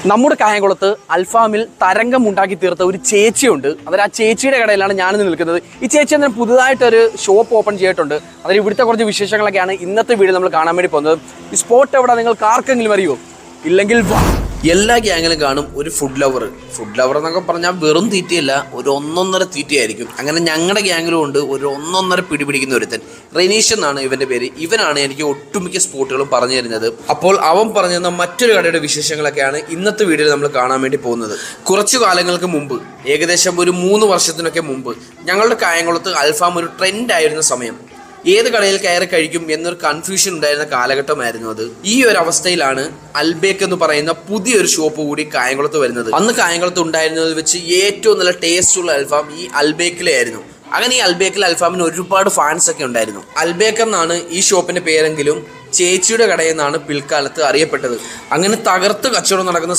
നമ്മുടെ കായംകുളത്ത് അൽഫാമിൽ തരംഗം ഉണ്ടാക്കി തീർത്ത ഒരു ചേച്ചിയുണ്ട്. അതായത് ആ ചേച്ചിയുടെ കടയിലാണ് ഞാനിന്ന് നിൽക്കുന്നത്. ഈ ചേച്ചി എന്നാൽ പുതുതായിട്ടൊരു ഷോപ്പ് ഓപ്പൺ ചെയ്തിട്ടുണ്ട്. അതിൽ ഇവിടുത്തെ കുറച്ച് വിശേഷങ്ങളൊക്കെയാണ് ഇന്നത്തെ വീഡിയോ നമ്മൾ കാണാൻ വേണ്ടി പോകുന്നത്. ഈ സ്പോട്ട് എവിടെ നിങ്ങൾക്ക് ആർക്കെങ്കിലും അറിയുമോ? ഇല്ലെങ്കിൽ എല്ലാ ഗ്യാങ്ങിലും കാണും ഒരു ഫുഡ് ലവർ എന്നൊക്കെ പറഞ്ഞാൽ വെറും തീറ്റയല്ല, ഒരു ഒന്നൊന്നര തീറ്റയായിരിക്കും. അങ്ങനെ ഞങ്ങളുടെ ഗ്യാങ്ങിലും ഉണ്ട് ഒരു ഒന്നൊന്നര പിടിപിടിക്കുന്ന ഒരുത്തൻ. റെനീഷ് എന്നാണ് ഇവന്റെ പേര്. ഇവനാണ് എനിക്ക് ഒട്ടുമിക്ക സ്പോട്ടുകളും പറഞ്ഞു തരുന്നത്. അപ്പോൾ അവൻ പറഞ്ഞു തന്ന മറ്റൊരു കടയുടെ വിശേഷങ്ങളൊക്കെയാണ് ഇന്നത്തെ വീഡിയോയിൽ നമ്മൾ കാണാൻ വേണ്ടി പോകുന്നത്. കുറച്ചു കാലങ്ങൾക്ക് മുമ്പ്, ഏകദേശം ഒരു 3 വർഷത്തിനൊക്കെ മുമ്പ്, ഞങ്ങളുടെ കായംകുളത്ത് അൽഫാം ഒരു ട്രെൻഡ് ആയിരുന്ന സമയം. ഏത് കടയിൽ കയറി കഴിക്കും എന്നൊരു കൺഫ്യൂഷൻ ഉണ്ടായിരുന്ന കാലഘട്ടമായിരുന്നു അത്. ഈ ഒരു അവസ്ഥയിലാണ് അൽബേക്ക് എന്ന് പറയുന്ന പുതിയൊരു ഷോപ്പ് കൂടി കായംകുളത്ത് വരുന്നത്. അന്ന് കായംകുളത്ത് ഉണ്ടായിരുന്നത് വെച്ച് ഏറ്റവും നല്ല ടേസ്റ്റ് ഉള്ള അൽഫാം ഈ അൽബേക്കിലെ ആയിരുന്നു. അങ്ങനെ ഈ അൽബേക്കിലെ അൽഫാമിന് ഒരുപാട് ഫാൻസ് ഒക്കെ ഉണ്ടായിരുന്നു. അൽബേക്ക് എന്നാണ് ഈ ഷോപ്പിന്റെ പേരെങ്കിലും ചേച്ചിയുടെ കടയെന്നാണ് പിൽക്കാലത്ത് അറിയപ്പെട്ടത്. അങ്ങനെ തകർത്ത് കച്ചവടം നടക്കുന്ന